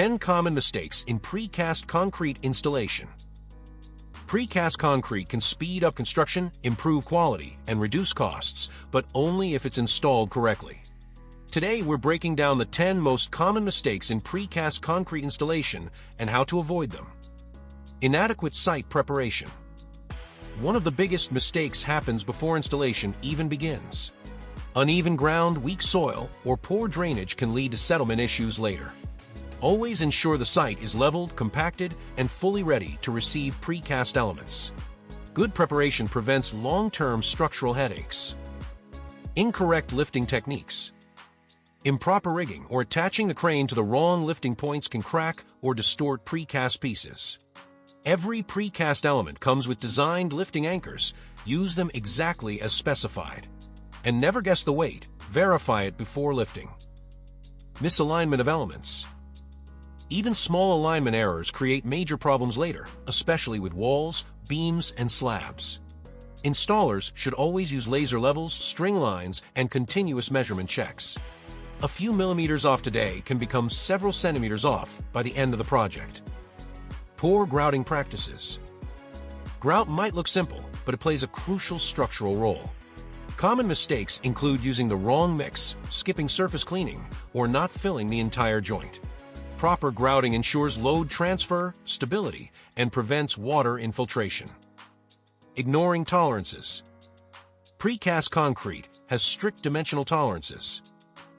10 common mistakes in precast concrete installation. Precast concrete can speed up construction, improve quality, and reduce costs, but only if it's installed correctly. Today, we're breaking down the 10 most common mistakes in precast concrete installation and how to avoid them. Inadequate site preparation. One of the biggest mistakes happens before installation even begins. Uneven ground, weak soil, or poor drainage can lead to settlement issues later. Always ensure the site is leveled, compacted, and fully ready to receive precast elements. Good preparation prevents long-term structural headaches. Incorrect lifting techniques. Improper rigging or attaching the crane to the wrong lifting points can crack or distort precast pieces. Every precast element comes with designed lifting anchors. Use them exactly as specified. And never guess the weight, verify it before lifting. Misalignment of elements. Even small alignment errors create major problems later, especially with walls, beams, and slabs. Installers should always use laser levels, string lines, and continuous measurement checks. A few millimeters off today can become several centimeters off by the end of the project. Poor grouting practices. Grout might look simple, but it plays a crucial structural role. Common mistakes include using the wrong mix, skipping surface cleaning, or not filling the entire joint. Proper grouting ensures load transfer, stability, and prevents water infiltration. Ignoring tolerances. Precast concrete has strict dimensional tolerances.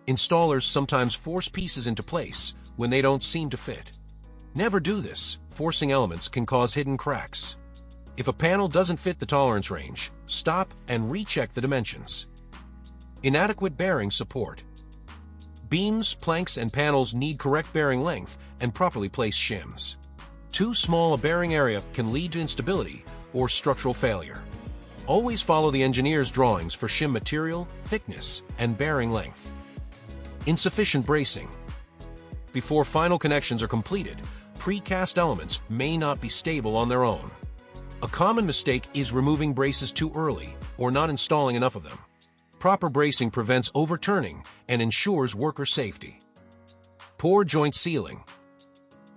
Installers sometimes force pieces into place when they don't seem to fit. Never do this. Forcing elements can cause hidden cracks. If a panel doesn't fit the tolerance range, stop and recheck the dimensions. Inadequate bearing support. Beams, planks, and panels need correct bearing length and properly placed shims. Too small a bearing area can lead to instability or structural failure. Always follow the engineer's drawings for shim material, thickness, and bearing length. Insufficient bracing. Before final connections are completed, precast elements may not be stable on their own. A common mistake is removing braces too early or not installing enough of them. Proper bracing prevents overturning and ensures worker safety. Poor joint sealing.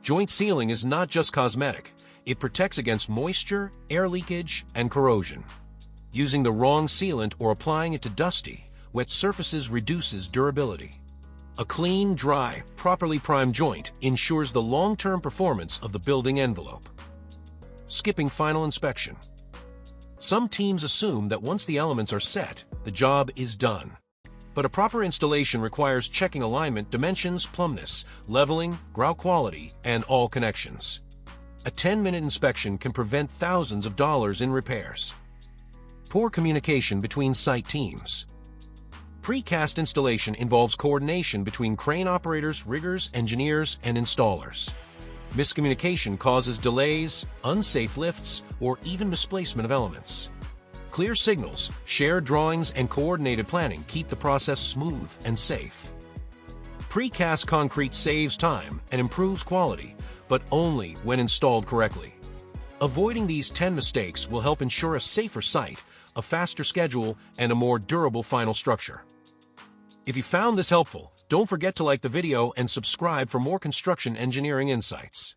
Joint sealing is not just cosmetic. It protects against moisture, air leakage, and corrosion. Using the wrong sealant or applying it to dusty, wet surfaces reduces durability. A clean, dry, properly primed joint ensures the long-term performance of the building envelope. Skipping final inspection. Some teams assume that once the elements are set, the job is done. But a proper installation requires checking alignment, dimensions, plumbness, leveling, grout quality, and all connections. A 10-minute inspection can prevent thousands of dollars in repairs. Poor communication between site teams. Precast installation involves coordination between crane operators, riggers, engineers, and installers. Miscommunication causes delays, unsafe lifts, or even displacement of elements. Clear signals, shared drawings, and coordinated planning keep the process smooth and safe. Precast concrete saves time and improves quality, but only when installed correctly. Avoiding these 10 mistakes will help ensure a safer site, a faster schedule, and a more durable final structure. If you found this helpful, don't forget to like the video and subscribe for more construction engineering insights.